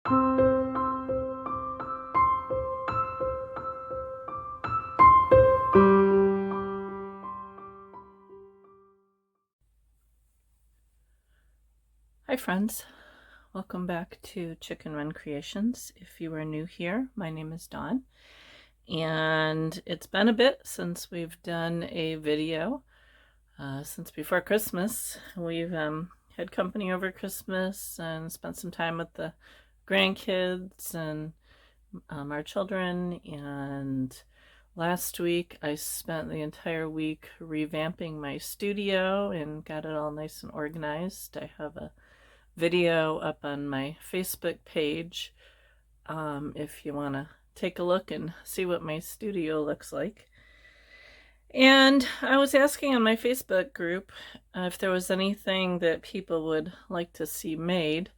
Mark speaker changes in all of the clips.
Speaker 1: Hi friends, welcome back to Chicken Run Creations. If you are new here, my name is Dawn, and it's been a bit since we've done a video, since before Christmas. We've had company over Christmas and spent some time with the grandkids and our children, and last week I spent the entire week revamping my studio and got it all nice and organized. I have a video up on my Facebook page if you want to take a look and see what my studio looks like. And I was asking on my Facebook group if there was anything that people would like to see made.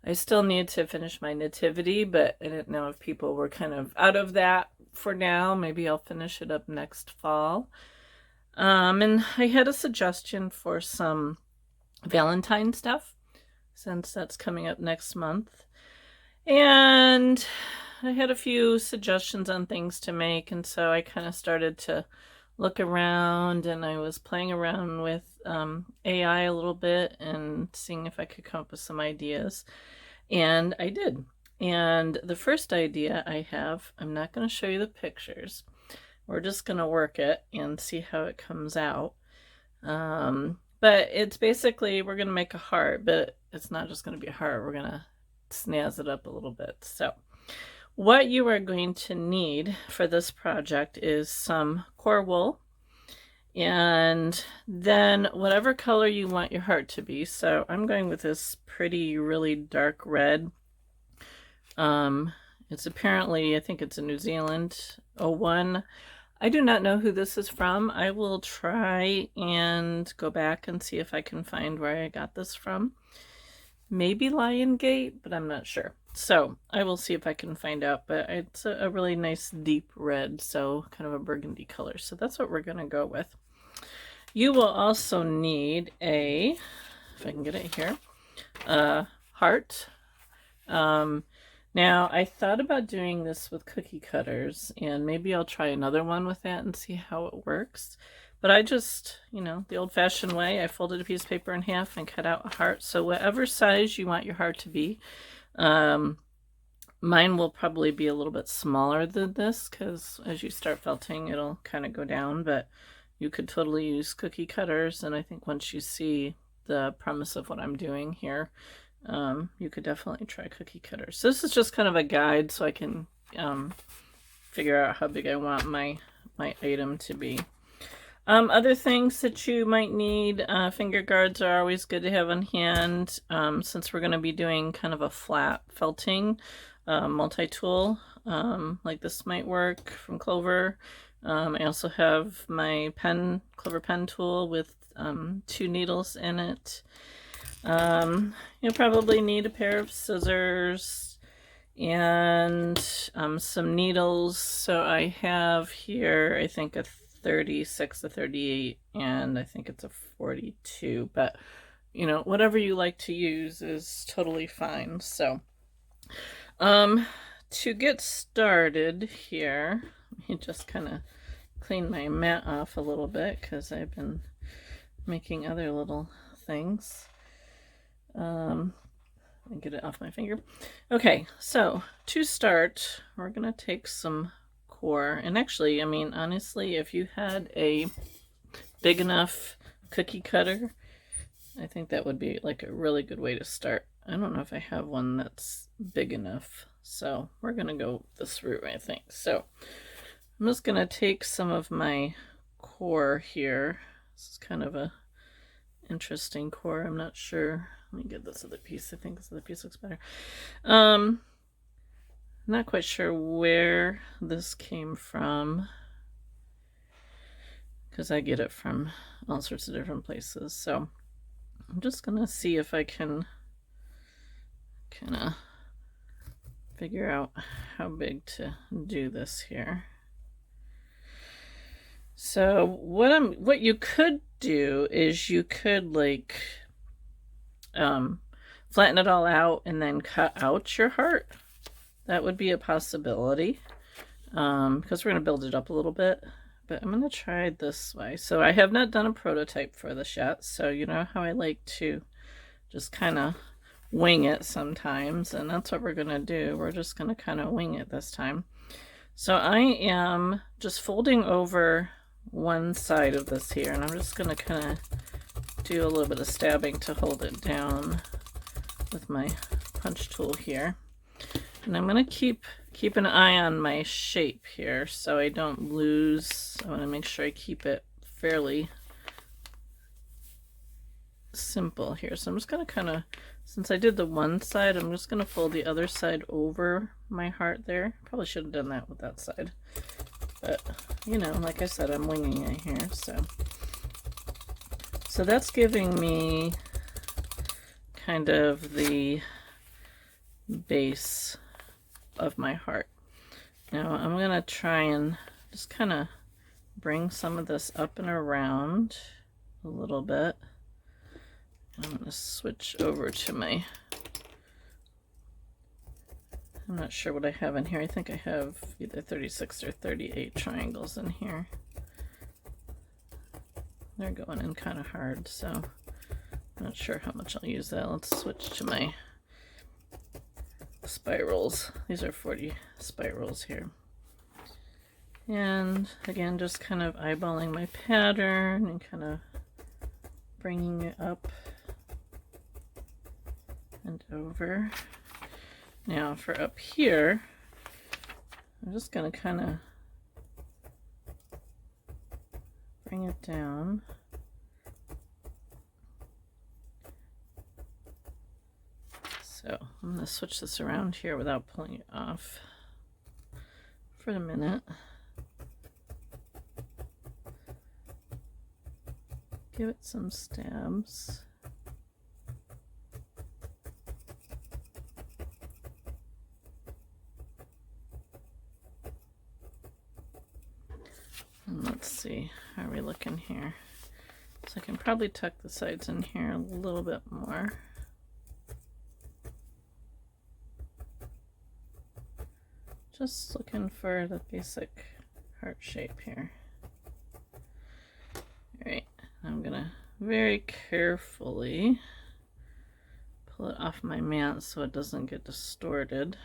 Speaker 1: I still need to finish my nativity, but I didn't know if people were kind of out of that for now. Maybe I'll finish it up next fall. And I had a suggestion for some Valentine stuff, since that's coming up next month. And I had a few suggestions on things to make, and so I kind of started to look around, and I was playing around with AI a little bit and seeing if I could come up with some ideas. And I did. And the first idea I have, I'm not going to show you the pictures. We're just going to work it and see how it comes out. But it's basically, we're going to make a heart, but it's not just going to be a heart. We're going to snazz it up a little bit. So what you are going to need for this project is some core wool, and then whatever color you want your heart to be. So I'm going with this pretty, really dark red. It's apparently, I think it's a New Zealand 01. I do not know who this is from. I will try and go back and see if I can find where I got this from. Maybe Lion Gate, but I'm not sure. So I will see if I can find out, but it's a really nice deep red, so kind of a burgundy color. So that's what we're going to go with. You will also need a, if I can get it here, heart. Now, I thought about doing this with cookie cutters, and maybe I'll try another one with that and see how it works. But I just, the old-fashioned way, I folded a piece of paper in half and cut out a heart. So whatever size you want your heart to be, mine will probably be a little bit smaller than this, because as you start felting, it'll kind of go down. But you could totally use cookie cutters, and I think once you see the premise of what I'm doing here, you could definitely try cookie cutters. So this is just kind of a guide so I can figure out how big I want my item to be. Other things that you might need, finger guards are always good to have on hand, since we're going to be doing kind of a flat felting multi-tool, like this might work from Clover. I also have my Clover pen tool with 2 needles in it. You'll probably need a pair of scissors and some needles. So I have here, I think, a 36, a 38, and I think it's a 42. But, whatever you like to use is totally fine. So, to get started here, let me just kind of clean my mat off a little bit because I've been making other little things. Let me get it off my finger. Okay, so to start, we're gonna take some core, and actually, I mean, honestly, if you had a big enough cookie cutter, I think that would be like a really good way to start. I don't know if I have one that's big enough, so we're gonna go this route, I think. So I'm just gonna take some of my core here. This is kind of a interesting core. I'm not sure. Let me get this other piece. I think this other piece looks better. Not quite sure where this came from, because I get it from all sorts of different places. So I'm just gonna see if I can kind of figure out how big to do this here. So what you could do is you could like flatten it all out and then cut out your heart. That would be a possibility, because we're going to build it up a little bit. But I'm going to try it this way. So I have not done a prototype for this yet. So you know how I like to just kind of wing it sometimes. And that's what we're going to do. We're just going to kind of wing it this time. So I am just folding over one side of this here. And I'm just going to kind of do a little bit of stabbing to hold it down with my punch tool here. And I'm going to keep an eye on my shape here so I don't lose. I want to make sure I keep it fairly simple here. So I'm just going to kind of, since I did the one side, I'm just going to fold the other side over my heart there. Probably should have done that with that side. But, you know, like I said, I'm winging it here. So that's giving me kind of the base of my heart. Now I'm going to try and just kind of bring some of this up and around a little bit. I'm going to switch over to my, I'm not sure what I have in here. I think I have either 36 or 38 triangles in here. They're going in kind of hard, so I'm not sure how much I'll use that. Let's switch to my spirals. These are 40 spirals here. And again, just kind of eyeballing my pattern and kind of bringing it up and over. Now for up here, I'm just going to kind of bring it down. So I'm going to switch this around here without pulling it off for a minute. Give it some stabs. And let's see, how are we looking here? So I can probably tuck the sides in here a little bit more. Just looking for the basic heart shape here. Alright, I'm gonna very carefully pull it off my mat so it doesn't get distorted.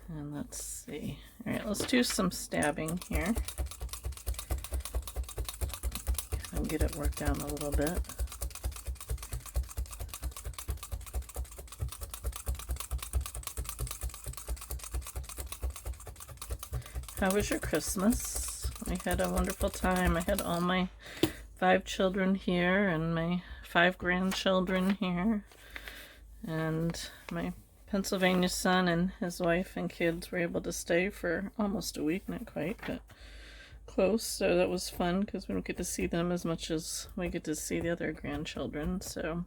Speaker 1: And let's see. Alright, let's do some stabbing here. And get it worked down a little bit. How was your Christmas? I had a wonderful time. I had all my 5 children here and my 5 grandchildren here. And my Pennsylvania son and his wife and kids were able to stay for almost a week, not quite, but close. So that was fun because we don't get to see them as much as we get to see the other grandchildren. So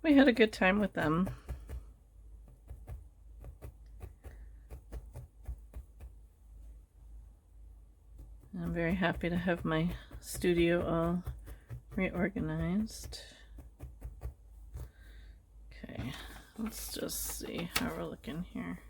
Speaker 1: we had a good time with them. I'm very happy to have my studio all reorganized. Okay, let's just see how we're looking here.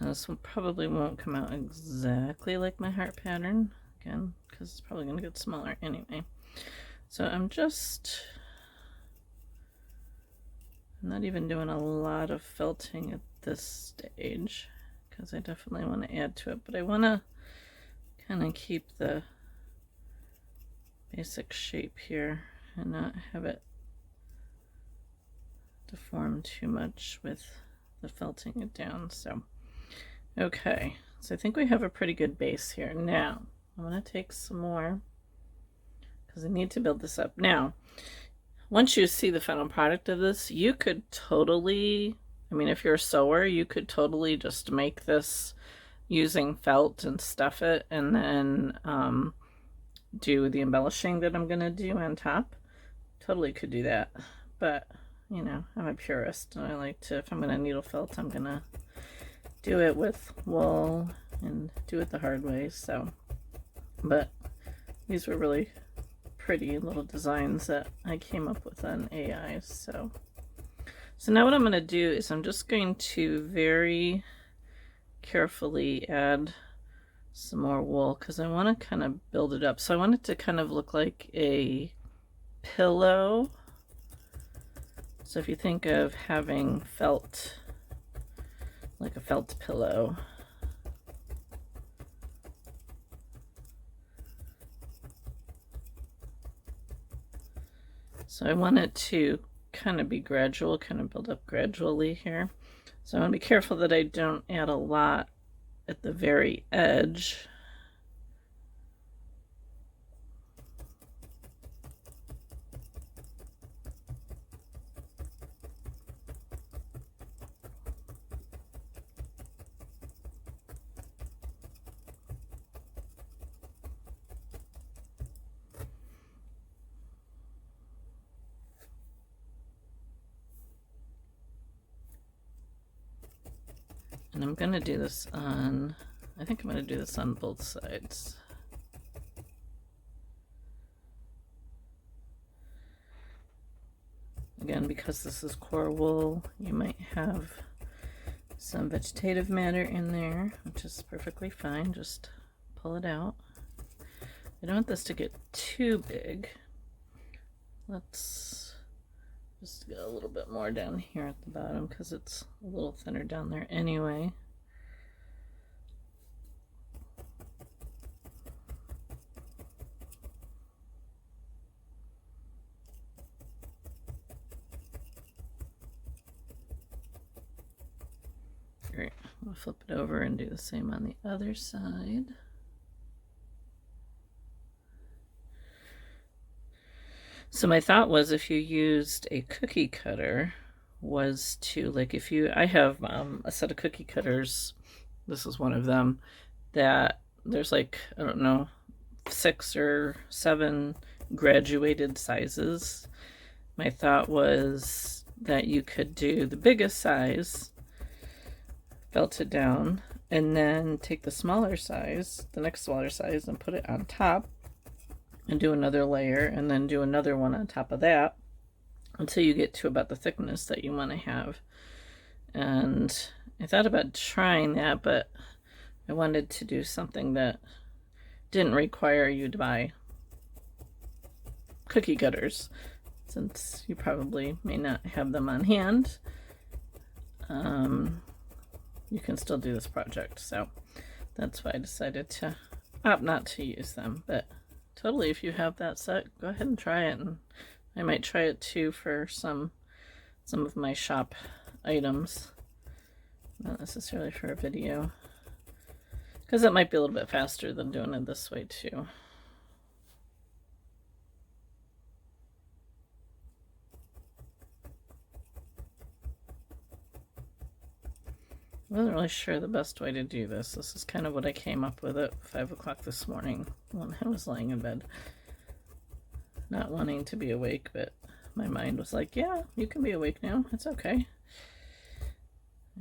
Speaker 1: This one probably won't come out exactly like my heart pattern, again, because it's probably going to get smaller anyway. So I'm not even doing a lot of felting at this stage, because I definitely want to add to it, but I want to kind of keep the basic shape here and not have it deform too much with the felting it down. So okay, so I think we have a pretty good base here. Now, I'm going to take some more because I need to build this up. Now, once you see the final product of this, you could totally, I mean, if you're a sewer, you could totally just make this using felt and stuff it and then do the embellishing that I'm going to do on top. Totally could do that. but you know, I'm a purist and I like to, if I'm gonna needle felt, I'm gonna do it with wool and do it the hard way. So, but these were really pretty little designs that I came up with on AI. So now what I'm going to do is I'm just going to very carefully add some more wool because I want to kind of build it up. So I want it to kind of look like a pillow. So if you think of having felt, like a felt pillow, so I want it to kind of be gradual, kind of build up gradually here. So I want to be careful that I don't add a lot at the very edge. And I'm going to do this on, I think I'm going to do this on both sides. Again, because this is core wool, you might have some vegetative matter in there, which is perfectly fine. Just pull it out. I don't want this to get too big. Let's just get a little bit more down here at the bottom because it's a little thinner down there anyway. Great. We'll flip it over and do the same on the other side. So my thought was, if you used a cookie cutter, was to, like, if you, I have a set of cookie cutters, this is one of them, that there's like, I don't know, 6 or 7 graduated sizes. My thought was that you could do the biggest size, felt it down, and then take the smaller size, the next smaller size, and put it on top and do another layer, and then do another one on top of that until you get to about the thickness that you want to have. And I thought about trying that, but I wanted to do something that didn't require you to buy cookie cutters, since you probably may not have them on hand. You can still do this project, so that's why I decided to opt not to use them. But totally, if you have that set, go ahead and try it, and I might try it too for some of my shop items, not necessarily for a video, because it might be a little bit faster than doing it this way too. I wasn't really sure the best way to do this. This is kind of what I came up with at 5 o'clock this morning when I was laying in bed. Not wanting to be awake, but my mind was like, yeah, you can be awake now. It's okay.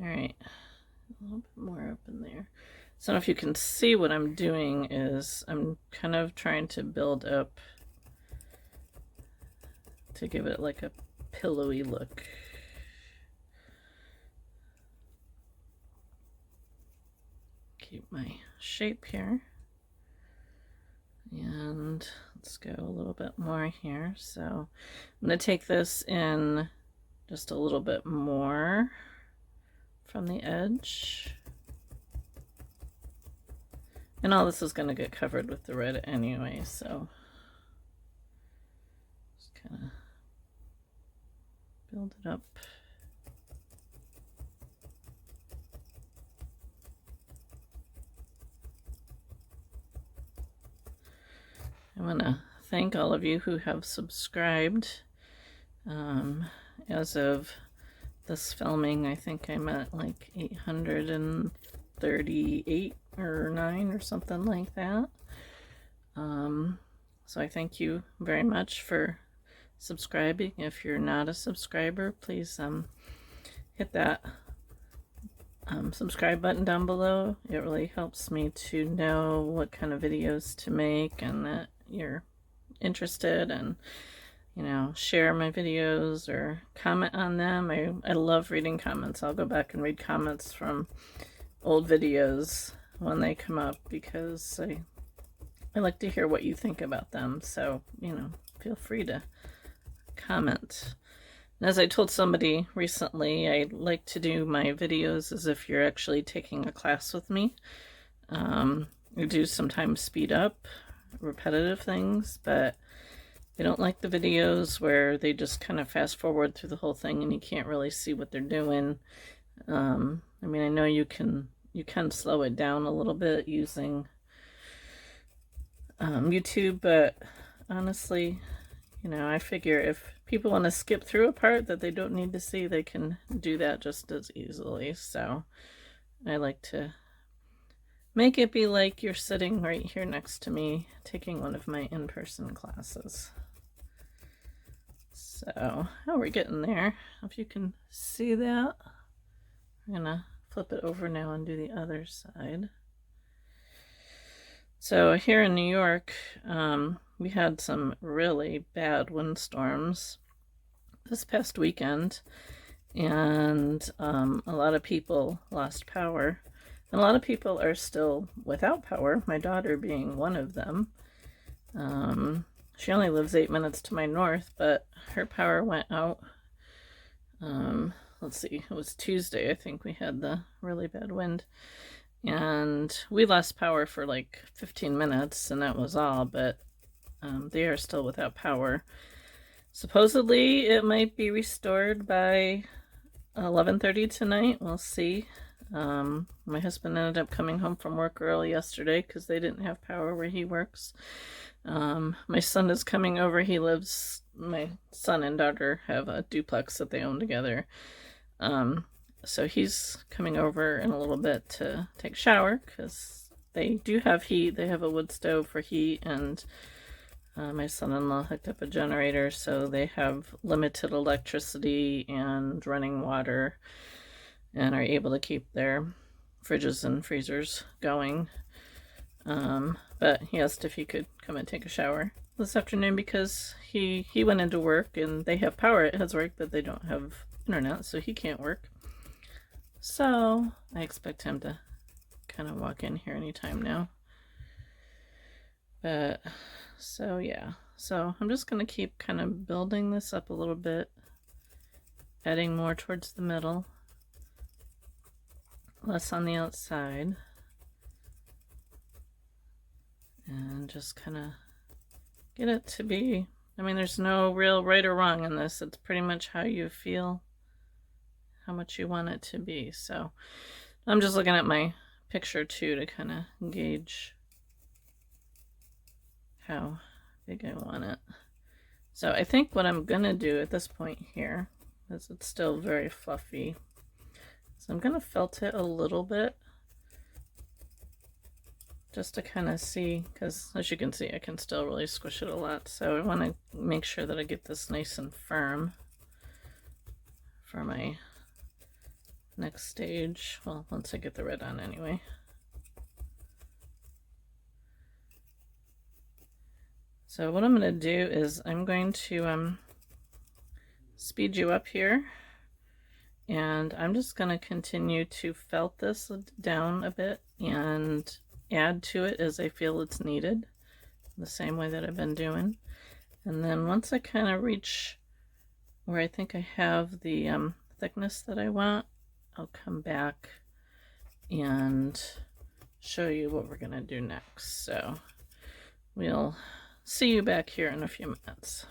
Speaker 1: Alright, a little bit more up in there. So if you can see, what I'm doing is I'm kind of trying to build up to give it like a pillowy look. Keep my shape here, and let's go a little bit more here. So I'm going to take this in just a little bit more from the edge, and all this is going to get covered with the red anyway, so just kind of build it up. I want to thank all of you who have subscribed. As of this filming, I think I'm at like 838 or 9 or something like that. So I thank you very much for subscribing. If you're not a subscriber, please hit that subscribe button down below. It really helps me to know what kind of videos to make and that you're interested, and share my videos or comment on them. I love reading comments. I'll go back and read comments from old videos when they come up because I like to hear what you think about them. So, feel free to comment. And as I told somebody recently, I like to do my videos as if you're actually taking a class with me. I do sometimes speed up repetitive things, but I don't like the videos where they just kind of fast forward through the whole thing and you can't really see what they're doing. I mean, I know you can slow it down a little bit using YouTube, but honestly, I figure if people want to skip through a part that they don't need to see, they can do that just as easily. So I like to make it be like you're sitting right here next to me taking one of my in-person classes. So, we're getting there. If you can see that, I'm gonna flip it over now and do the other side. So here in New York, we had some really bad windstorms this past weekend, and a lot of people lost power, and a lot of people are still without power, my daughter being one of them. She only lives 8 minutes to my north, but her power went out. Let's see, it was Tuesday, I think we had the really bad wind. And we lost power for like 15 minutes, and that was all, but they are still without power. Supposedly, it might be restored by 11:30 tonight. We'll see. My husband ended up coming home from work early yesterday because they didn't have power where he works. My son is coming over. My son and daughter have a duplex that they own together. So he's coming over in a little bit to take a shower because they do have heat. They have a wood stove for heat, and my son-in-law hooked up a generator, so they have limited electricity and running water and are able to keep their fridges and freezers going. But he asked if he could come and take a shower this afternoon because he went into work and they have power at his work, but they don't have internet, so he can't work. So I expect him to kind of walk in here anytime now. But so yeah, so I'm just going to keep kind of building this up a little bit, adding more towards the middle, less on the outside, and just kind of get it to be, I mean, there's no real right or wrong in this. It's pretty much how you feel, how much you want it to be. So I'm just looking at my picture too to kind of gauge how big I want it. So I think what I'm gonna do at this point here, is it's still very fluffy, so I'm gonna felt it a little bit just to kind of see, because as you can see I can still really squish it a lot, so I want to make sure that I get this nice and firm for my next stage. Well, once I get the red on anyway. So what I'm going to do is I'm going to speed you up here, and I'm just going to continue to felt this down a bit and add to it as I feel it's needed, the same way that I've been doing. And then once I kind of reach where I think I have the thickness that I want, I'll come back and show you what we're going to do next. So we'll see you back here in a few minutes.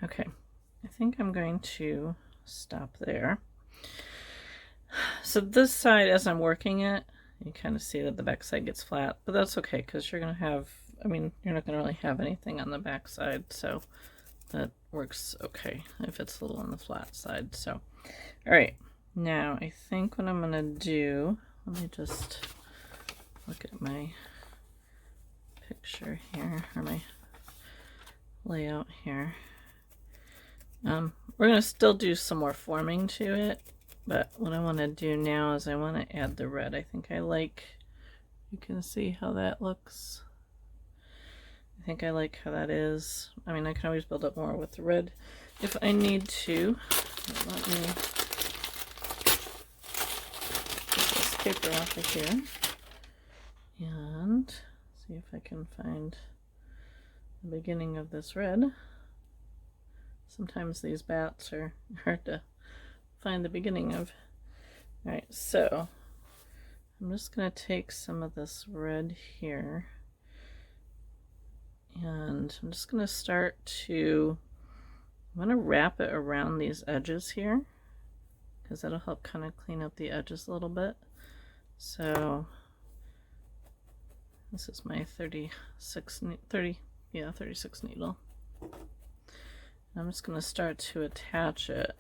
Speaker 1: Okay, I think I'm going to stop there. So this side, as I'm working it, you kind of see that the back side gets flat, but that's okay because you're going to have, I mean, you're not going to really have anything on the back side, so that works okay if it's a little on the flat side. So, all right, now I think what I'm going to do, let me just look at my picture here, or my layout here. We're going to still do some more forming to it, but what I want to do now is I want to add the red. I think I like, you can see how that looks. I think I like how that is. I mean, I can always build up more with the red if I need to. Let me get this paper off of here and see if I can find the beginning of this red. Sometimes these bats are hard to find the beginning of. Alright, so I'm just going to take some of this red here and I'm just going to start to, I'm going to wrap it around these edges here because that'll help kind of clean up the edges a little bit. So this is my 36 needle. I'm just going to start to attach it.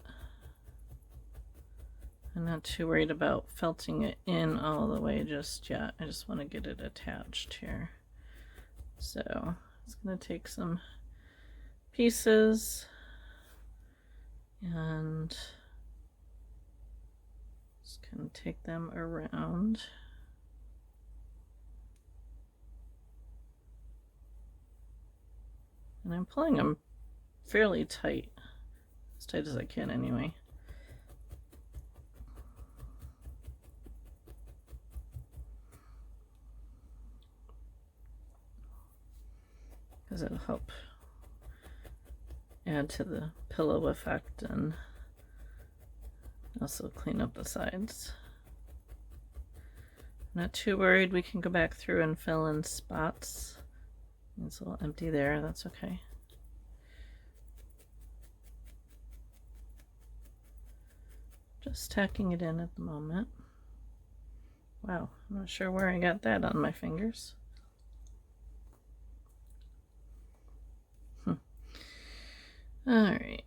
Speaker 1: I'm not too worried about felting it in all the way just yet. I just want to get it attached here. So it's going to take some pieces and just kind of take them around. And I'm pulling them fairly tight, as tight as I can anyway. Because it'll help add to the pillow effect and also clean up the sides. Not too worried, we can go back through and fill in spots. It's a little empty there, that's okay. Just tacking it in at the moment. Wow, I'm not sure where I got that on my fingers. All right.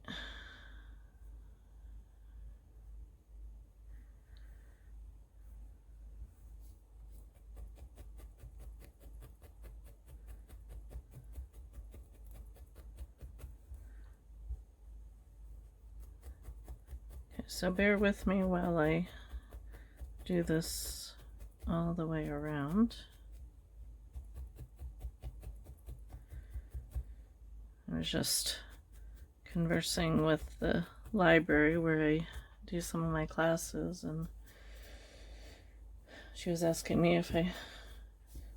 Speaker 1: Okay, so bear with me while I do this all the way around. I was just conversing with the library where I do some of my classes, and she was asking me if I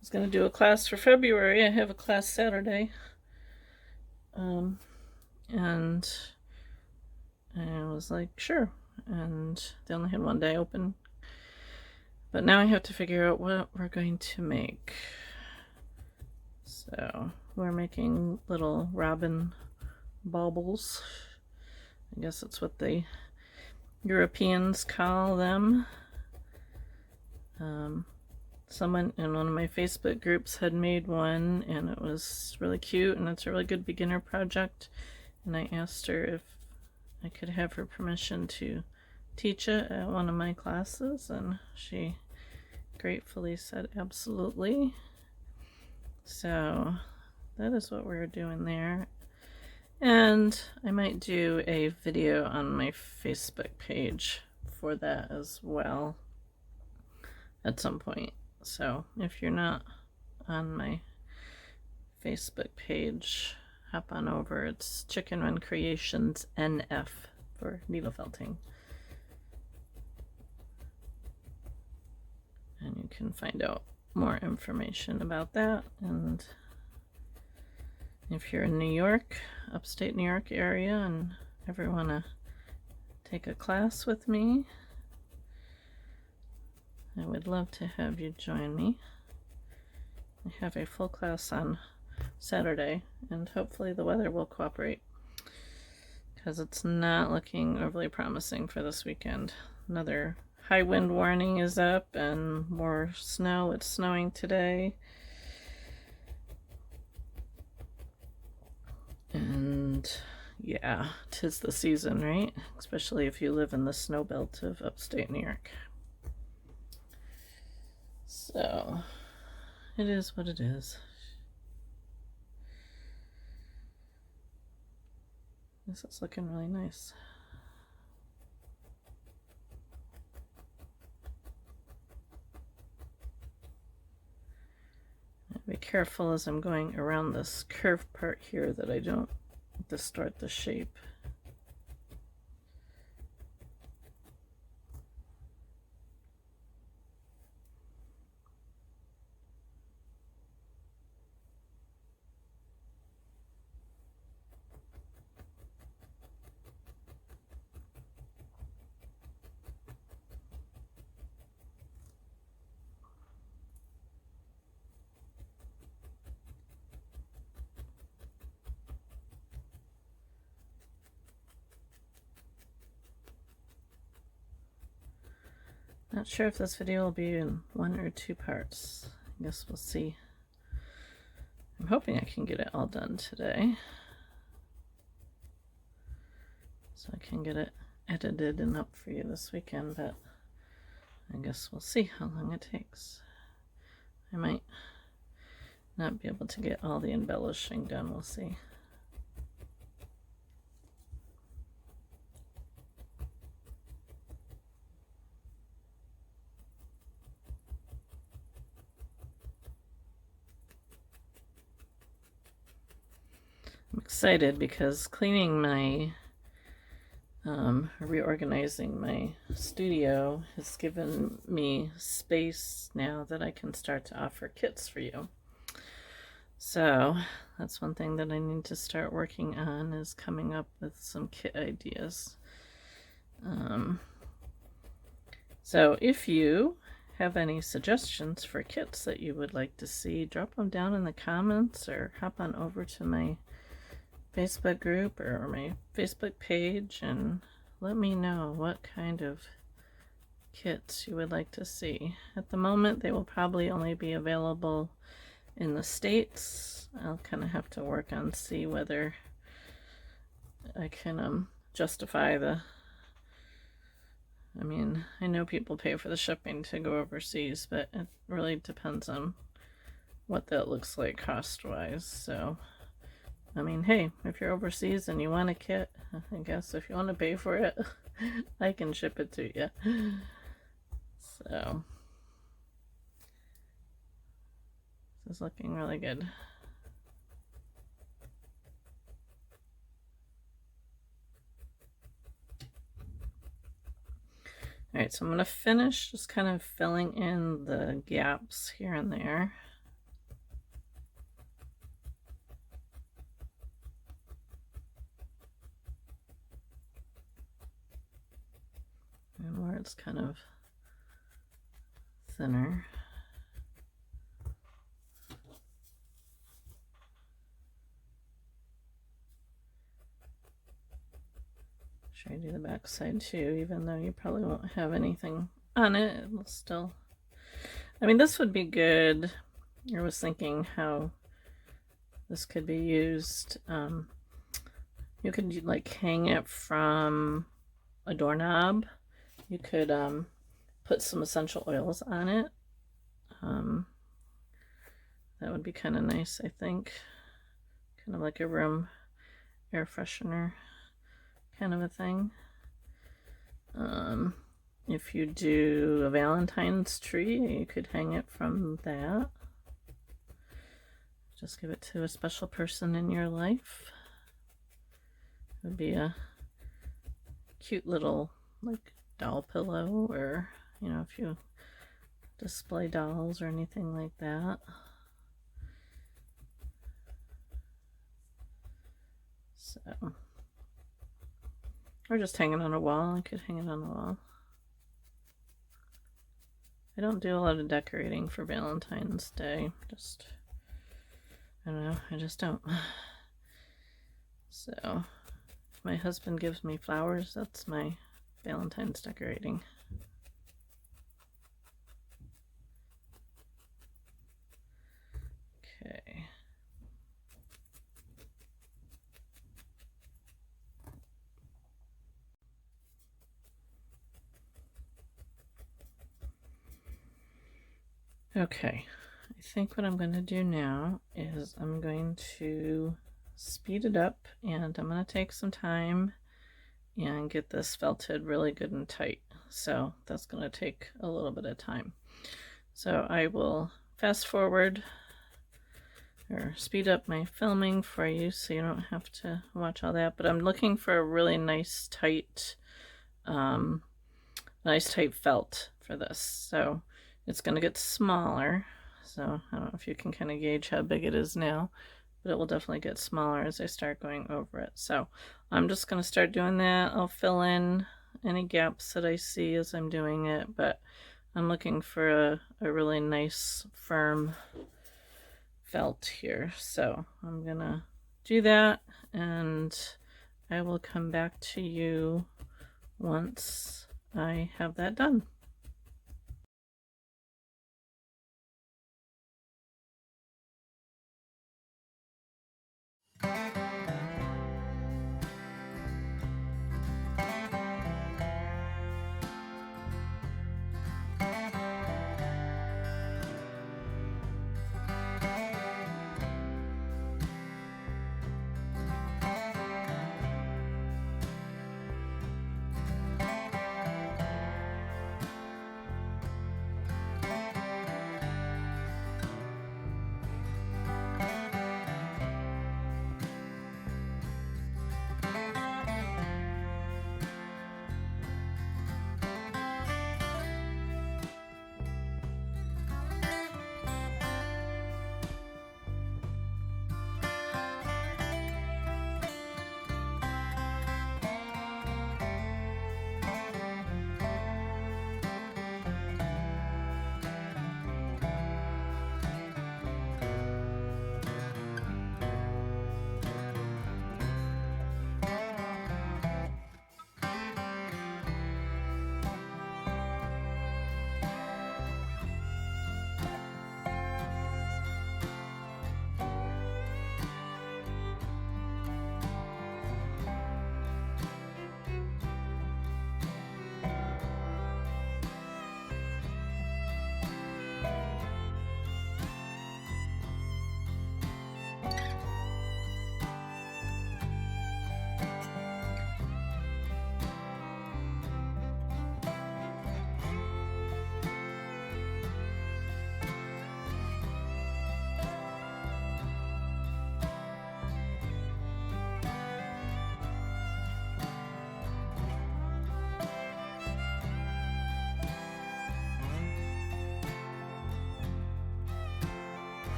Speaker 1: was going to do a class for February. I have a class Saturday, and I was like, sure, and they only had one day open, but now I have to figure out what we're going to make. So we're making little robin baubles. I guess that's what the Europeans call them. someone in one of my Facebook groups had made one, and it was really cute, and it's a really good beginner project. And I asked her if I could have her permission to teach it at one of my classes, and she gratefully said absolutely. So that is what we're doing there. And I might do a video on my Facebook page for that as well at some point. So if you're not on my Facebook page, hop on over. It's Chicken Run Creations NF for needle felting. And you can find out more information about that. And if you're in New York, upstate New York area, and ever want to take a class with me, I would love to have you join me. I have a full class on Saturday, and hopefully the weather will cooperate, because it's not looking overly promising for this weekend. Another high wind warning is up, and more snow. It's snowing today. And yeah, 'tis the season, right? Especially if you live in the snow belt of upstate New York. So it is what it is. This is looking really nice. Be careful as I'm going around this curved part here that I don't distort the shape. Not sure if this video will be in 1 or 2 parts. I guess we'll see. I'm hoping I can get it all done today, so I can get it edited and up for you this weekend, but I guess we'll see how long it takes. I might not be able to get all the embellishing done. We'll see. I'm excited because cleaning my reorganizing my studio has given me space now that I can start to offer kits for you. So that's one thing that I need to start working on, is coming up with some kit ideas. So if you have any suggestions for kits that you would like to see, drop them down in the comments, or hop on over to my Facebook group or my Facebook page and let me know what kind of kits you would like to see. At the moment, they will probably only be available in the States. I'll kind of have to work on see whether I can justify the, I mean, I know people pay for the shipping to go overseas, but it really depends on what that looks like cost-wise. So I mean, hey, if you're overseas and you want a kit, I guess if you want to pay for it, I can ship it to you. So this is looking really good. All right, so I'm going to finish just kind of filling in the gaps here and there. And where it's kind of thinner. Sure, I do the back side too, even though you probably won't have anything on it. It will still I mean, this would be good. I was thinking how this could be used. You could like hang it from a doorknob. You could put some essential oils on it. That would be kind of nice, I think. Kind of like a room air freshener kind of a thing. If you do a Valentine's tree, you could hang it from that. Just give it to a special person in your life. It would be a cute little like doll pillow, or you know, if you display dolls or anything like that. So, or just hang it on a wall. I could hang it on the wall. I don't do a lot of decorating for Valentine's Day. Just, I don't know, I just don't. So, if my husband gives me flowers, that's my Valentine's decorating. Okay. Okay, I think what I'm going to do now is I'm going to speed it up, and I'm going to take some time and get this felted really good and tight. So that's going to take a little bit of time. So I will fast forward or speed up my filming for you so you don't have to watch all that. But I'm looking for a really nice tight felt for this. So it's going to get smaller. So I don't know if you can kind of gauge how big it is now, but it will definitely get smaller as I start going over it. So I'm just going to start doing that. I'll fill in any gaps that I see as I'm doing it, but I'm looking for a really nice firm felt here. So I'm going to do that, and I will come back to you once I have that done.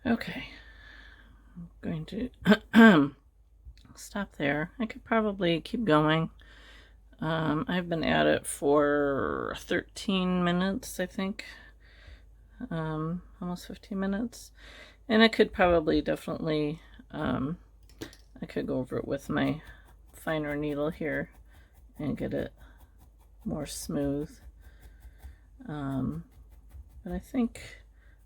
Speaker 1: Okay, I'm going to stop there. I could probably keep going. I've been at it for 13 minutes, I think. Almost 15 minutes. And I could probably definitely, I could go over it with my finer needle here and get it more smooth. But I think,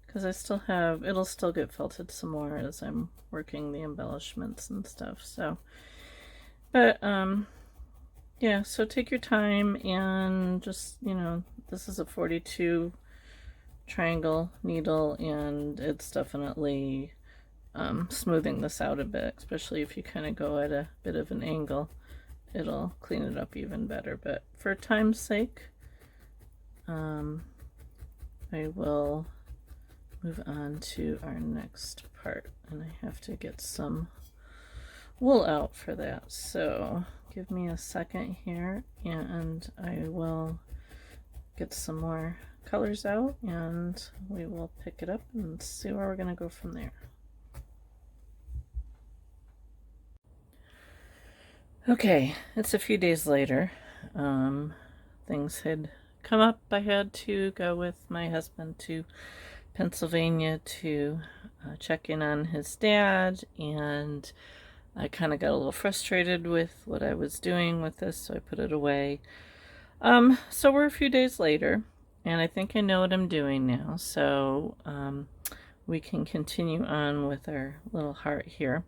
Speaker 1: because I still have, it'll still get felted some more as I'm working the embellishments and stuff. So, but, yeah, so take your time and just, you know, this is a 42 triangle needle, and it's definitely smoothing this out a bit, especially if you kind of go at a bit of an angle. It'll clean it up even better. But for time's sake, I will move on to our next part, and I have to get some wool out for that. So give me a second here, and I will get some more colors out, and we will pick it up and see where we're going to go from there. Okay, it's a few days later. Things had come up. I had to go with my husband to Pennsylvania to check in on his dad, and I kind of got a little frustrated with what I was doing with this, so I put it away. So we're a few days later, and I think I know what I'm doing now, so we can continue on with our little heart here.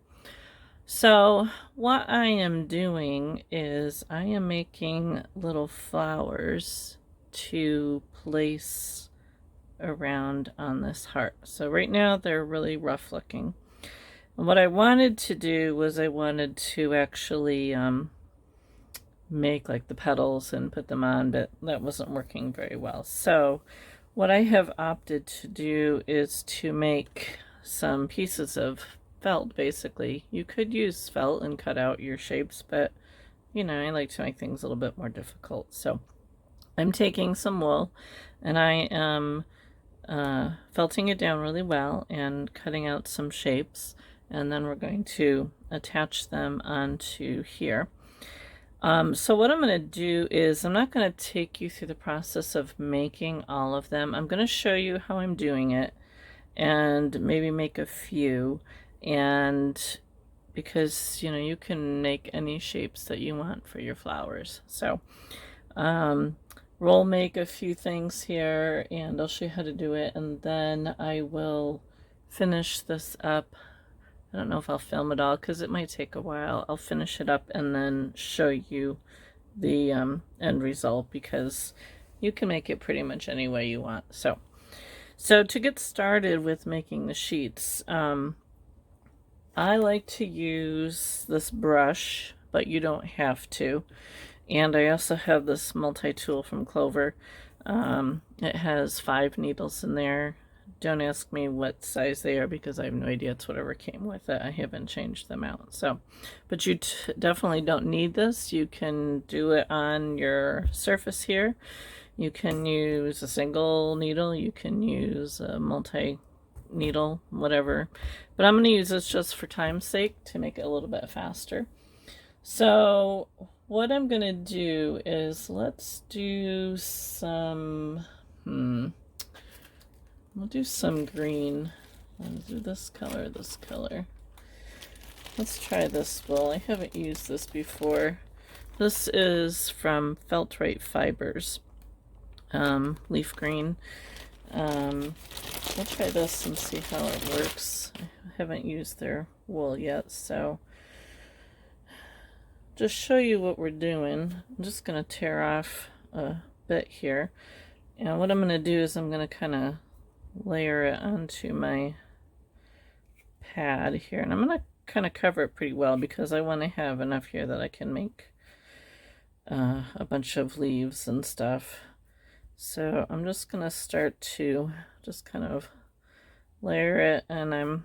Speaker 1: So what I am doing is I am making little flowers to place around on this heart. So right now they're really rough looking. And what I wanted to do was I wanted to actually make like the petals and put them on, but that wasn't working very well. So what I have opted to do is to make some pieces of felt. Basically, you could use felt and cut out your shapes, but you know, I like to make things a little bit more difficult. So I'm taking some wool and I am felting it down really well and cutting out some shapes, and then we're going to attach them onto here. So what I'm going to do is I'm not going to take you through the process of making all of them. I'm going to show you how I'm doing it and maybe make a few, and because you know you can make any shapes that you want for your flowers. So we'll make a few things here and I'll show you how to do it, and then I will finish this up. I don't know if I'll film it all because it might take a while. I'll finish it up and then show you the end result, because you can make it pretty much any way you want. So to get started with making the sheets, I like to use this brush, but you don't have to. And I also have this multi-tool from Clover. It has 5 needles in there. Don't ask me what size they are because I have no idea. It's whatever came with it. I haven't changed them out. So, but you definitely don't need this. You can do it on your surface here. You can use a single needle. You can use a multi-needle, whatever. But I'm going to use this just for time's sake to make it a little bit faster. So what I'm going to do is let's do some... We'll do some green. Let's do this color, this color. Let's try this wool. I haven't used this before. This is from Feltrite Fibers. Leaf green. We'll try this and see how it works. I haven't used their wool yet, so just show you what we're doing. I'm just going to tear off a bit here. And what I'm going to do is I'm going to kind of layer it onto my pad here, and I'm going to kind of cover it pretty well because I want to have enough here that I can make a bunch of leaves and stuff. So I'm just going to start to just kind of layer it, and I'm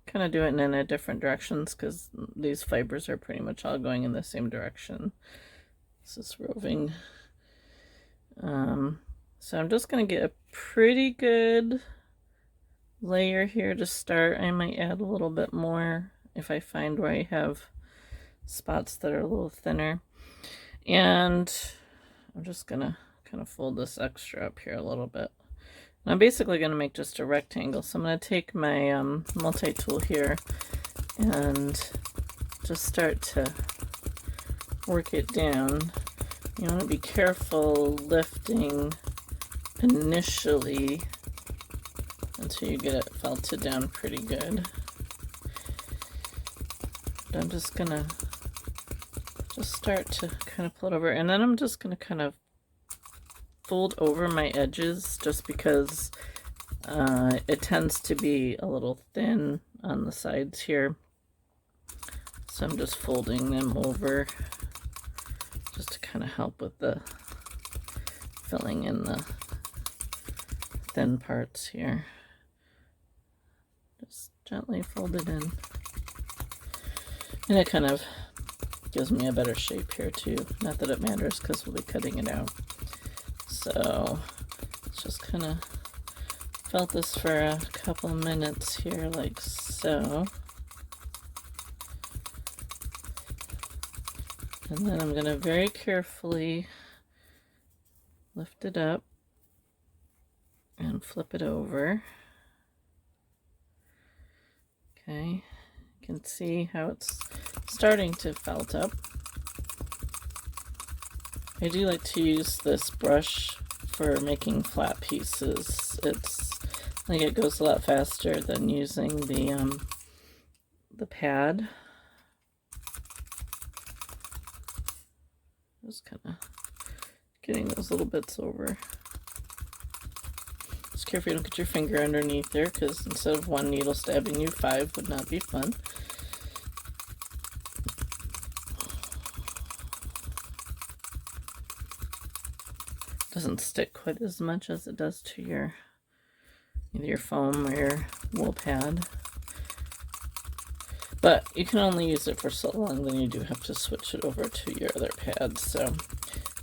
Speaker 1: kind of doing it in different directions because these fibers are pretty much all going in the same direction. This is roving. So I'm just going to get a pretty good layer here to start. I might add a little bit more if I find where I have spots that are a little thinner. And I'm just gonna kind of fold this extra up here a little bit. And I'm basically gonna make just a rectangle. So I'm gonna take my multi-tool here and just start to work it down. You want to be careful lifting initially until you get it felted down pretty good. But I'm just gonna start to kind of pull it over, and then I'm just gonna kind of fold over my edges just because it tends to be a little thin on the sides here. So I'm just folding them over just to kind of help with the filling in the thin parts here. Just gently fold it in. And it kind of gives me a better shape here too. Not that it matters because we'll be cutting it out. So let's just kind of felt this for a couple minutes here like so. And then I'm going to very carefully lift it up and flip it over. Okay, you can see how it's starting to felt up. I do like to use this brush for making flat pieces. I think it goes a lot faster than using the pad. Just kind of getting those little bits over. Just careful you don't get your finger underneath there, because instead of one needle stabbing you, 5 would not be fun. Doesn't stick quite as much as it does to your either your foam or your wool pad. But you can only use it for so long, then you do have to switch it over to your other pads. So,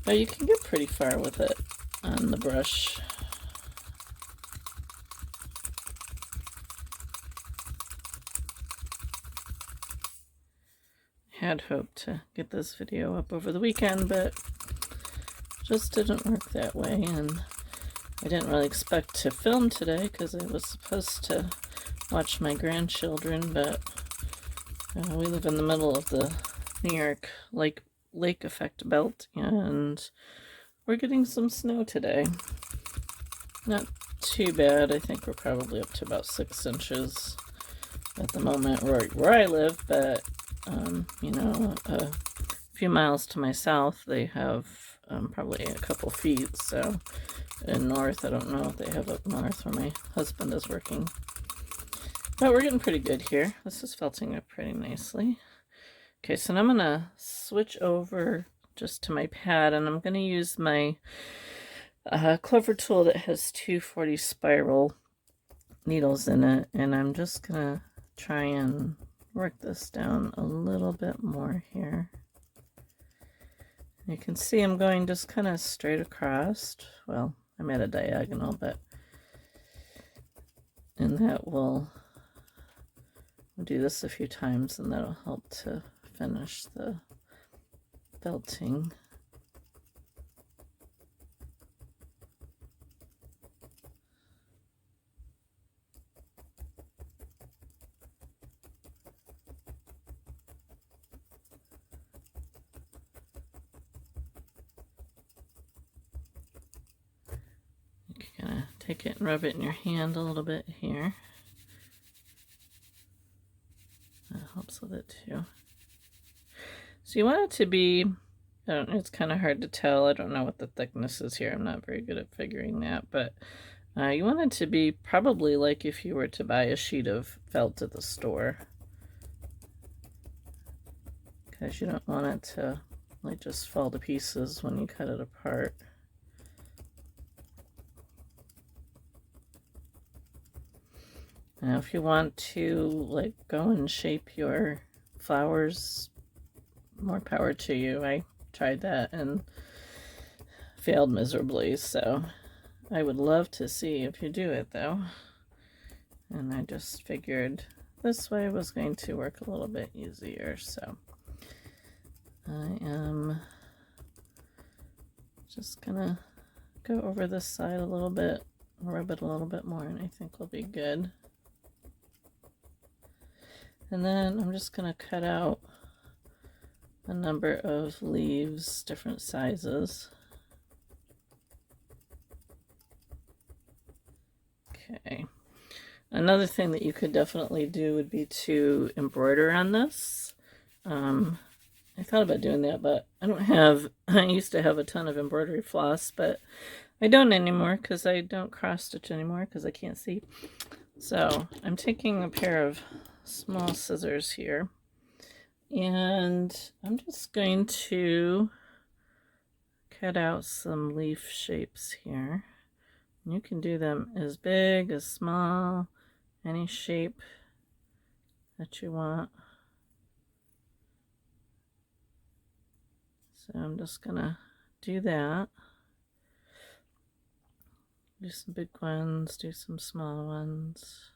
Speaker 1: but you can get pretty far with it on the brush. Had hoped to get this video up over the weekend, but just didn't work that way, and I didn't really expect to film today because I was supposed to watch my grandchildren, but we live in the middle of the New York lake effect belt, and we're getting some snow today. Not too bad. I think we're probably up to about 6 inches at the moment where I live, but you know, a few miles to my south they have probably a couple feet. So in north, I don't know what they have up north where my husband is working. But we're getting pretty good here. This is felting up pretty nicely. Okay, so now I'm going to switch over just to my pad, and I'm going to use my clover tool that has 240 spiral needles in it, and I'm just going to try and work this down a little bit more here. You can see I'm going just kind of straight across. Well, I'm at a diagonal, but and that will we'll do this a few times, and that'll help to finish the belting. You're gonna take it and rub it in your hand a little bit here. That helps with it too. So you want it to be, I don't know, it's kind of hard to tell. I don't know what the thickness is here. I'm not very good at figuring that, but you want it to be probably like if you were to buy a sheet of felt at the store, because you don't want it to like just fall to pieces when you cut it apart. Now if you want to like go and shape your flowers, more power to you. I tried that and failed miserably, so I would love to see if you do it though. and I just figured this way was going to work a little bit easier. So I am just gonna go over this side a little bit, rub it a little bit more, and I think we'll be good. And then I'm just gonna cut out a number of leaves, different sizes. Okay. Another thing that you could definitely do would be to embroider on this. I thought about doing that, but I used to have a ton of embroidery floss, but I don't anymore because I don't cross stitch anymore because I can't see. So I'm taking a pair of small scissors here, and I'm just going to cut out some leaf shapes here. You can do them as big, as small, any shape that you want. So I'm just gonna do that. Do some big ones, do some small ones.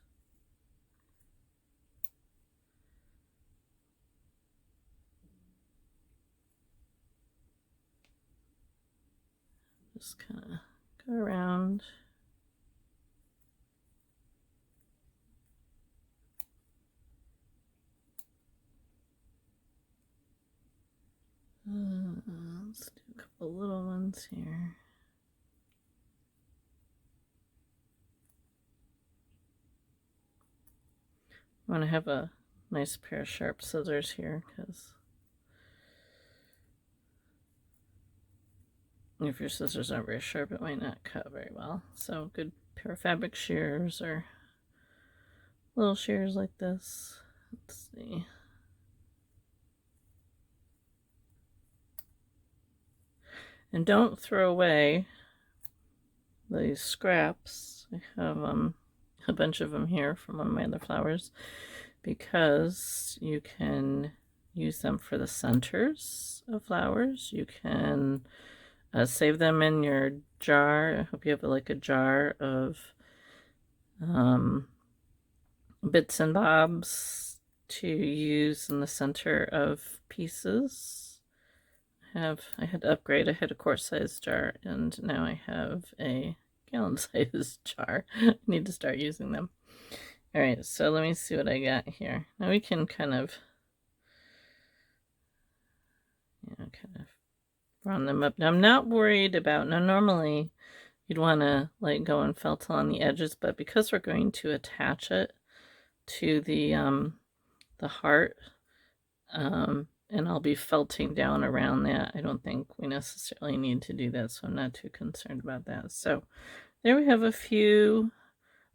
Speaker 1: Just kind of go around. Let's do a couple little ones here. I want to have a nice pair of sharp scissors here because if your scissors aren't very sharp, it might not cut very well. So good pair of fabric shears or little shears like this. Let's see. And don't throw away these scraps. I have a bunch of them here from one of my other flowers because you can use them for the centers of flowers. You can save them in your jar. I hope you have like a jar of bits and bobs to use in the center of pieces. I had to upgrade. I had a quart size jar and now I have a gallon size jar. I need to start using them. All right, so let me see what I got here. Now we can kind of round them up. Now I'm not worried about, now normally you'd want to like go and felt on the edges, but because we're going to attach it to the heart, and I'll be felting down around that, I don't think we necessarily need to do that, so I'm not too concerned about that. So there we have a few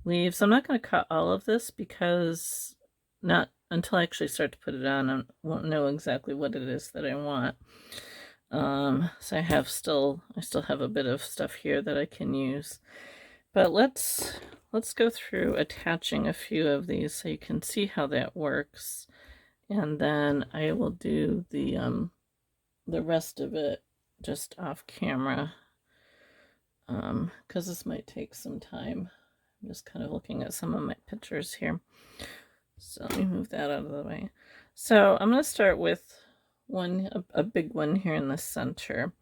Speaker 1: leaves. I'm not going to cut all of this because not until I actually start to put it on, I won't know exactly what it is that I want. So I still have a bit of stuff here that I can use. But let's go through attaching a few of these so you can see how that works. And then I will do the rest of it just off camera, because this might take some time. I'm just kind of looking at some of my pictures here. So let me move that out of the way. So I'm going to start with a big one here in the center.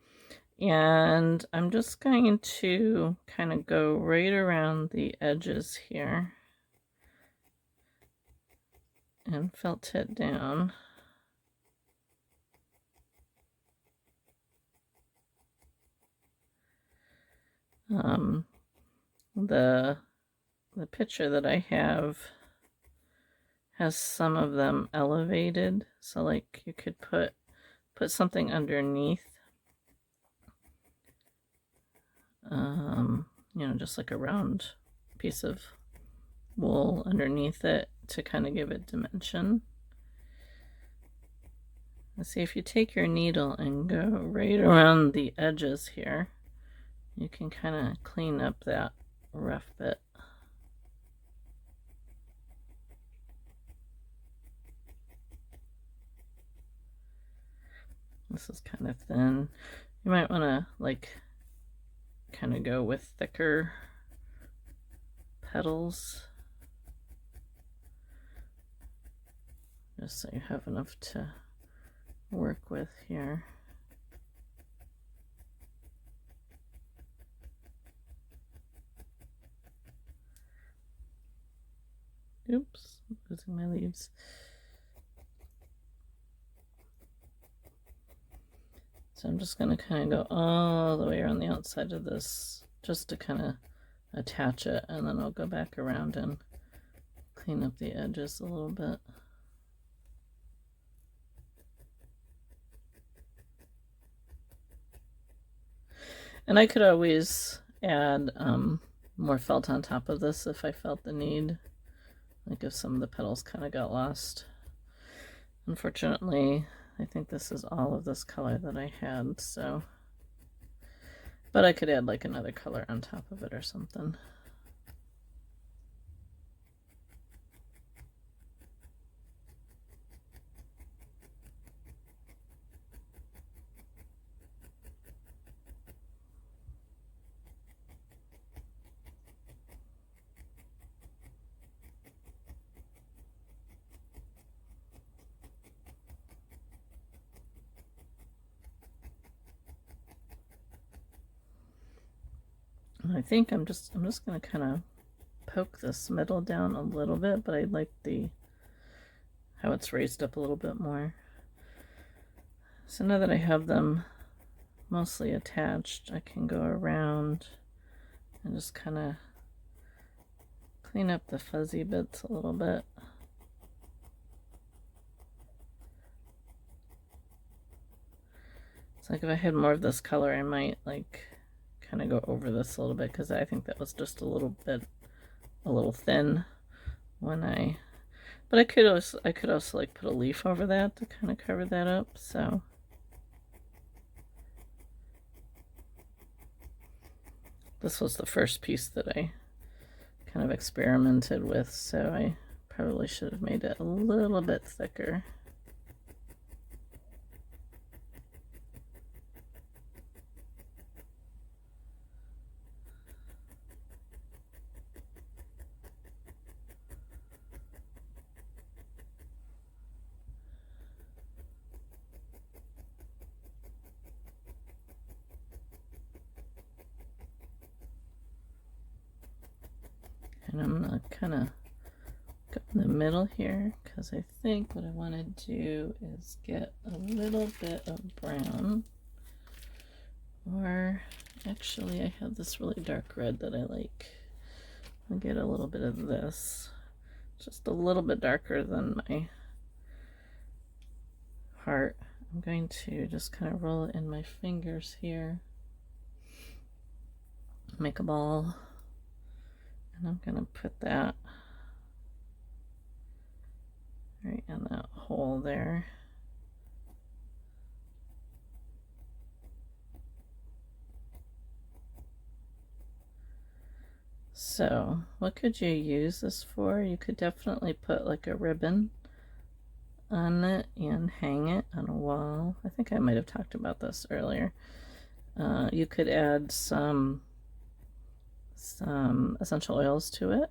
Speaker 1: And I'm just going to kind of go right around the edges here and felt it down. The picture that I have has some of them elevated, so like you could put something underneath, you know, just like a round piece of wool underneath it to kind of give it dimension. Let's see, if you take your needle and go right around the edges here, you can kind of clean up that rough bit. This is kind of thin. You might want to like kind of go with thicker petals. just so you have enough to work with here. Oops, I'm losing my leaves. So I'm just going to kind of go all the way around the outside of this just to kind of attach it, and then I'll go back around and clean up the edges a little bit. And I could always add more felt on top of this if I felt the need, like if some of the petals kind of got lost. Unfortunately, I think this is all of this color that I had, so, but I could add like another color on top of it or something. And I think I'm just going to kind of poke this middle down a little bit, but I like how it's raised up a little bit more. So now that I have them mostly attached, I can go around and just kind of clean up the fuzzy bits a little bit. It's like if I had more of this color, I might like kind of go over this a little bit, because I think that was just a little thin when but I could also like put a leaf over that to kind of cover that up. So this was the first piece that I kind of experimented with, so I probably should have made it a little bit thicker. And I'm going to kind of go in the middle here, because I think what I want to do is get a little bit of brown. Or actually, I have this really dark red that I like. I'll get a little bit of this. Just a little bit darker than my heart. I'm going to just kind of roll it in my fingers here. Make a ball. And I'm going to put that right in that hole there. So, what could you use this for? You could definitely put like a ribbon on it and hang it on a wall. I think I might have talked about this earlier. You could add some essential oils to it.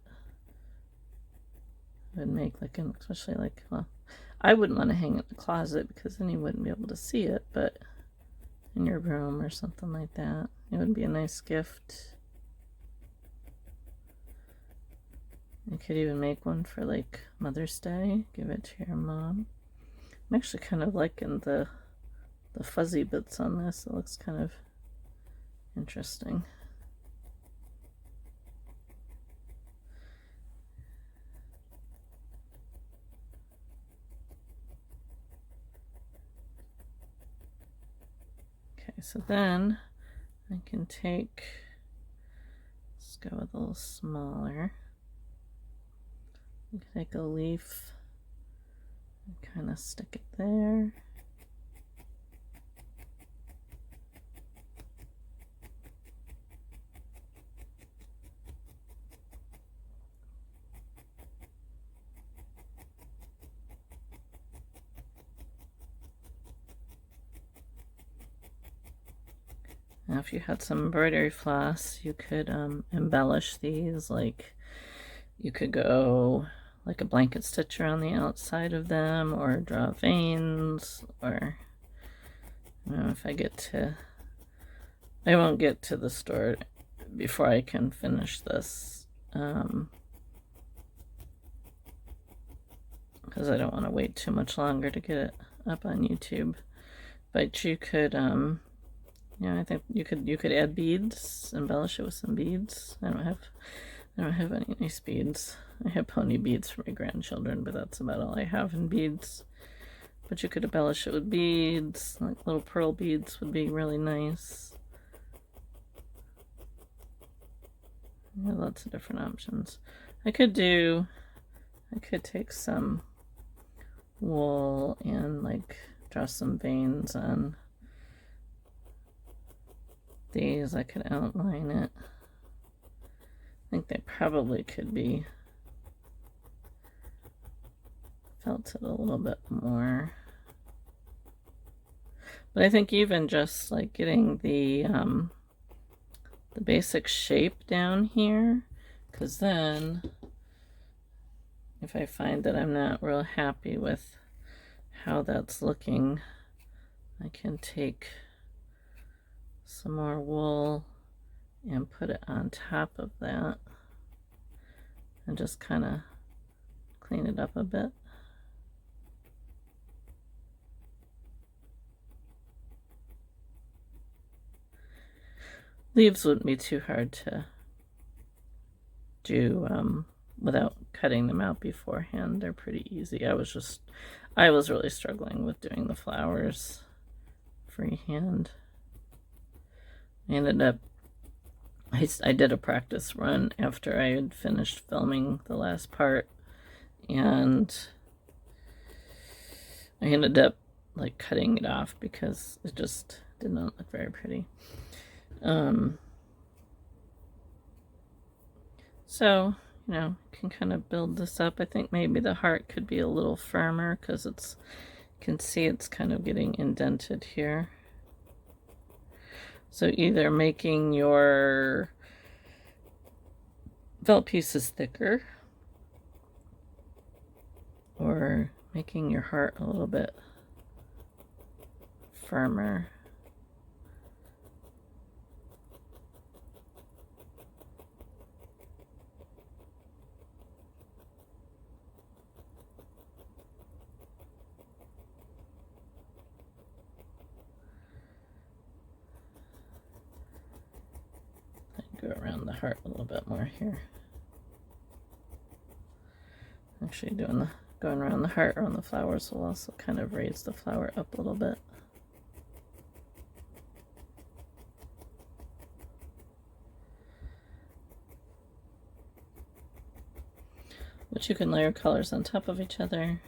Speaker 1: It would make like especially like, well, I wouldn't want to hang it in the closet because then you wouldn't be able to see it, but in your room or something like that, it would be a nice gift. You could even make one for like Mother's Day, give it to your mom. I'm actually kind of liking the fuzzy bits on this. It looks kind of interesting. Okay, so then I can let's go with a little smaller. You can take a leaf and kind of stick it there. Now, if you had some embroidery floss, you could embellish these. Like, you could go like a blanket stitch around the outside of them, or draw veins, or I don't know if I won't get to the store before I can finish this, because I don't want to wait too much longer to get it up on YouTube. But you could, I think you could add beads, embellish it with some beads. I don't have any nice beads. I have pony beads for my grandchildren, but that's about all I have in beads. But you could embellish it with beads, like little pearl beads would be really nice. Yeah, lots of different options. I could take some wool and like draw some veins on these. I could outline it. I think they probably could be felted a little bit more. But I think even just like getting the basic shape down here, because then if I find that I'm not real happy with how that's looking, I can take some more wool and put it on top of that and just kind of clean it up a bit. Leaves wouldn't be too hard to do without cutting them out beforehand. They're pretty easy. I was really struggling with doing the flowers freehand. I ended up, I did a practice run after I had finished filming the last part, and I ended up like cutting it off because it just did not look very pretty. So, you can kind of build this up. I think maybe the heart could be a little firmer because you can see it's kind of getting indented here. So either making your felt pieces thicker or making your heart a little bit firmer. Go around the heart a little bit more here. Actually, going around the heart around the flowers will also kind of raise the flower up a little bit. But you can layer colors on top of each other.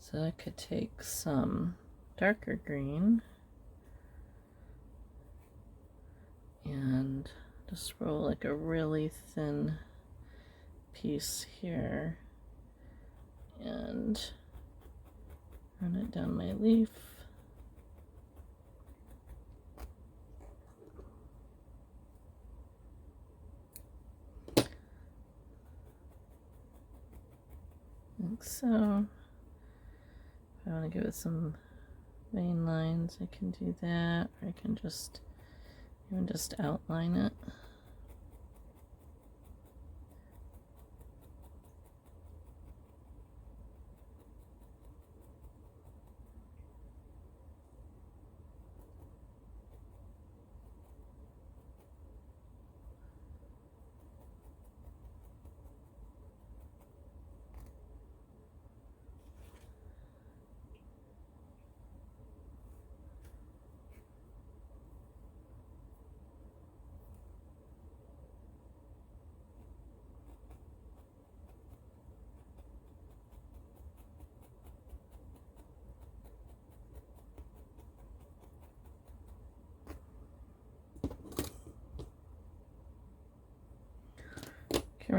Speaker 1: So I could take some darker green and just roll like a really thin piece here and run it down my leaf. Like so. If I want to give it some vein lines, I can do that, or I can even just outline it.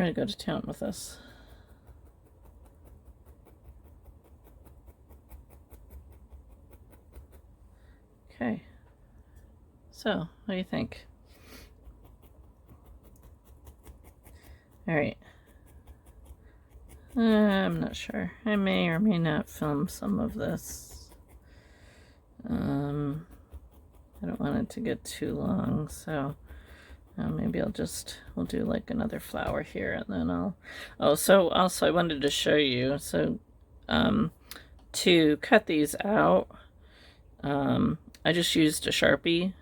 Speaker 1: ready to go to town with this. Okay. So, what do you think? Alright. I'm not sure. I may or may not film some of this. I don't want it to get too long, so maybe we'll do like another flower here, and then so also I wanted to show you, so to cut these out, I just used a Sharpie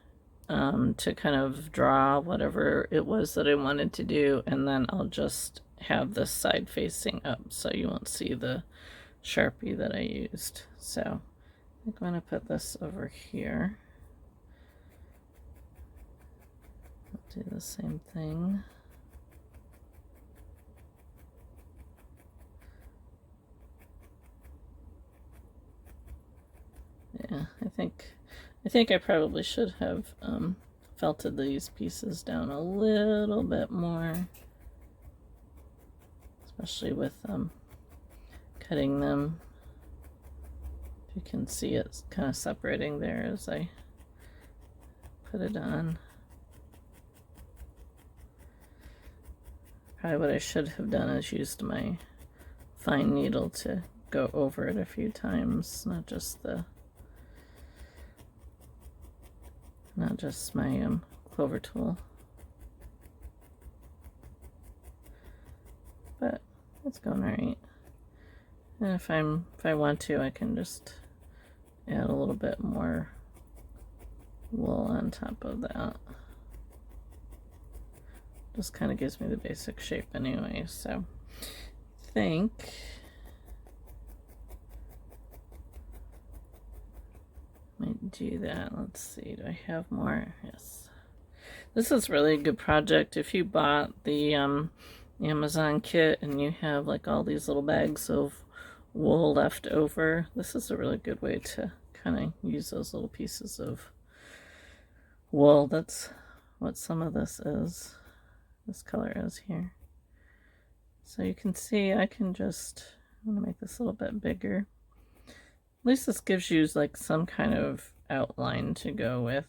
Speaker 1: to kind of draw whatever it was that I wanted to do, and then I'll just have this side facing up so you won't see the Sharpie that I used. So I'm going to put this over here. I'll do the same thing. Yeah, I think I probably should have felted these pieces down a little bit more, especially with cutting them. You can see it's kind of separating there as I put it on. Probably what I should have done is used my fine needle to go over it a few times, not just my clover tool. But it's going alright. And if I want to, I can just add a little bit more wool on top of that. Just kind of gives me the basic shape anyway, so I think might do that. Let's see, do I have more? Yes. This is really a good project. If you bought the Amazon kit and you have like all these little bags of wool left over, this is a really good way to kind of use those little pieces of wool. That's what some of this is. This color is here. So you can see I can just, I'm going to make this a little bit bigger. At least this gives you like some kind of outline to go with.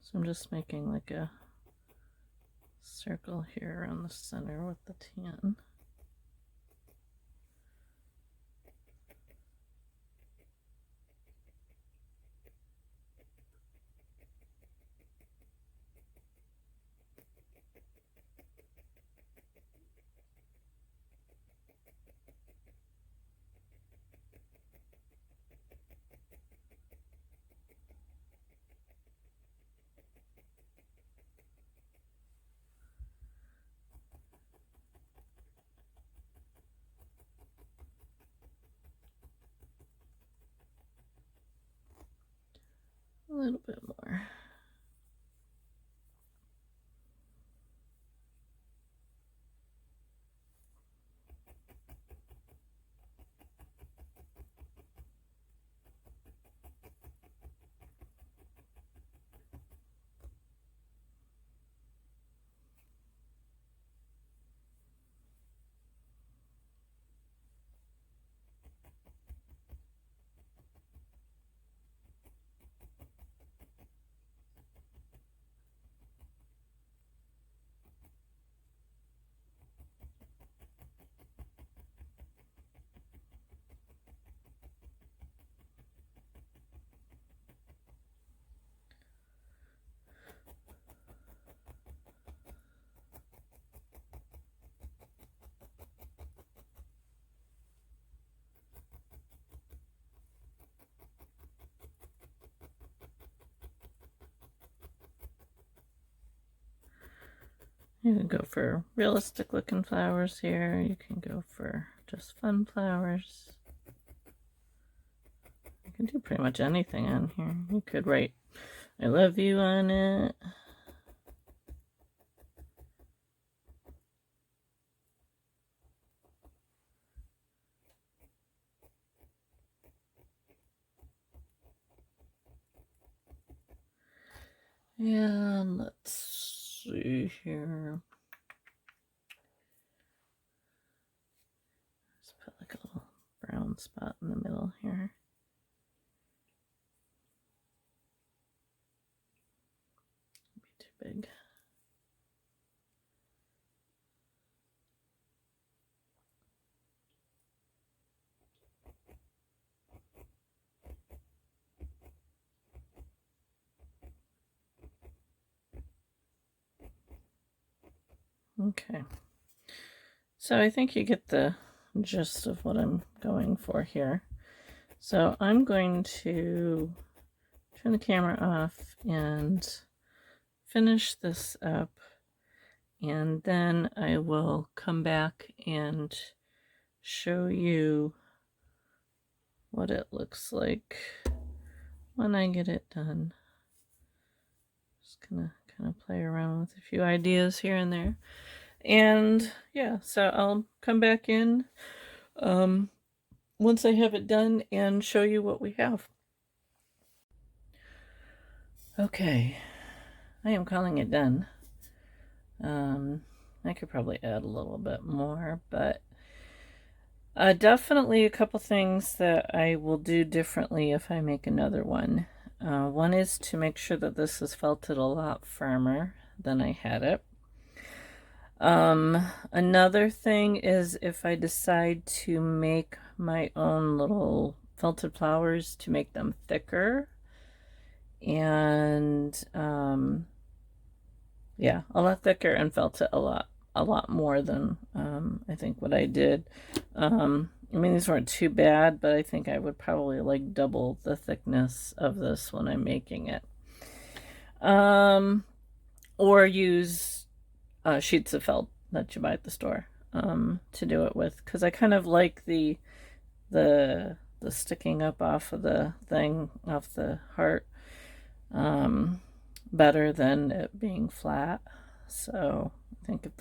Speaker 1: So I'm just making like a circle here around the center with the tan. A little bit more. You can go for realistic looking flowers here. You can go for just fun flowers. You can do pretty much anything on here. You could write I love you on it. And let's see here. Let's put like a little brown spot in the middle here. Be too big. Okay. So I think you get the gist of what I'm going for here. So I'm going to turn the camera off and finish this up, and then I will come back and show you what it looks like when I get it done. Just gonna kind of play around with a few ideas here and there. And yeah, so I'll come back in once I have it done and show you what we have. Okay, I am calling it done. I could probably add a little bit more, but definitely a couple things that I will do differently if I make another one. One is to make sure that this is felted a lot firmer than I had it. Another thing is if I decide to make my own little felted flowers to make them thicker, and yeah, a lot thicker, and felt it a lot more than I think what I did. I mean, these weren't too bad, but I think I would probably like double the thickness of this when I'm making it. Or use sheets of felt that you buy at the store to do it with, because I kind of like the sticking up off of the thing, off the heart, better than it being flat. So I think if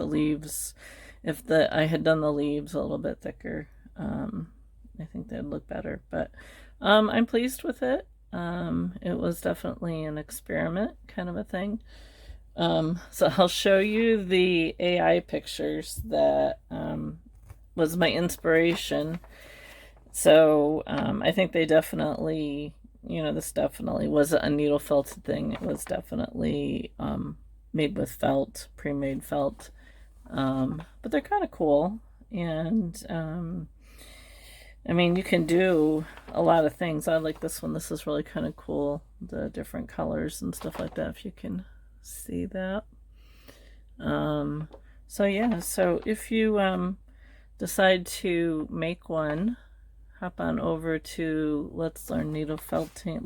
Speaker 1: I had done the leaves a little bit thicker, I think they'd look better. But I'm pleased with it. It was definitely an experiment kind of a thing. So I'll show you the AI pictures that was my inspiration. So I think they definitely you know, this definitely wasn't a needle felted thing. It was definitely made with felt, pre-made felt. But they're kind of cool. And I mean, you can do a lot of things. I like this one. This is really kind of cool. The different colors and stuff like that, if you can see that. So yeah, so if you decide to make one, hop on over to Let's Learn Needle Felting.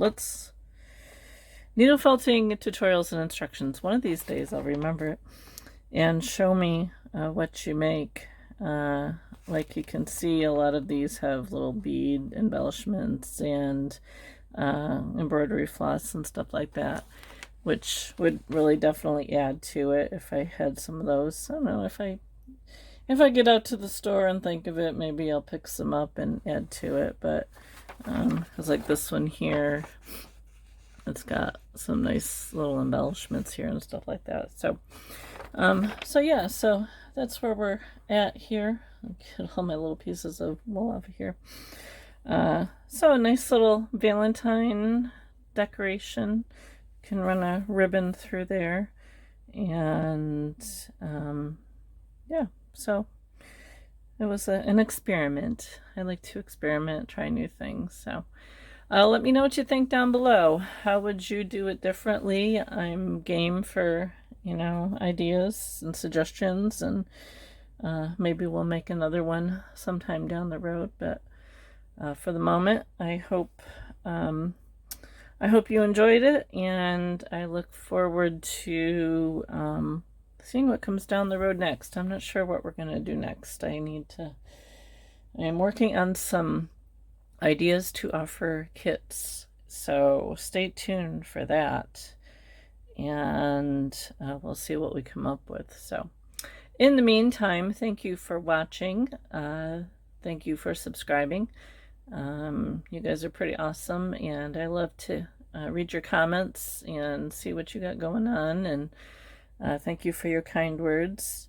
Speaker 1: Needle Felting tutorials and instructions. One of these days I'll remember it. And show me what you make. Like you can see, a lot of these have little bead embellishments and embroidery floss and stuff like that, which would really definitely add to it if I had some of those. I don't know, if I get out to the store and think of it, maybe I'll pick some up and add to it. But because like this one here, it's got some nice little embellishments here and stuff like that. So so yeah, so that's where we're at here. I'll get all my little pieces of wool over here. So a nice little Valentine decoration. You can run a ribbon through there. And yeah, so it was an experiment. I like to experiment, try new things. So let me know what you think down below. How would you do it differently? I'm game for, you know, ideas and suggestions, and maybe we'll make another one sometime down the road. But for the moment, I hope you enjoyed it, and I look forward to seeing what comes down the road next. I'm not sure what we're going to do next. I'm working on some ideas to offer kits, so stay tuned for that, and we'll see what we come up with. So in the meantime, thank you for watching. Thank you for subscribing. You guys are pretty awesome, and I love to read your comments and see what you got going on, and thank you for your kind words.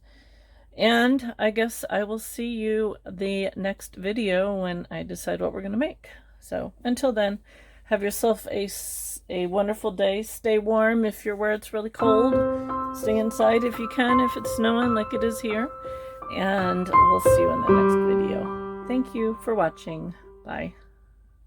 Speaker 1: And I guess I will see you the next video when I decide what we're going to make. So until then, have yourself a wonderful day. Stay warm if you're where it's really cold. Stay inside if you can, if it's snowing like it is here. And we'll see you in the next video. Thank you for watching. Bye.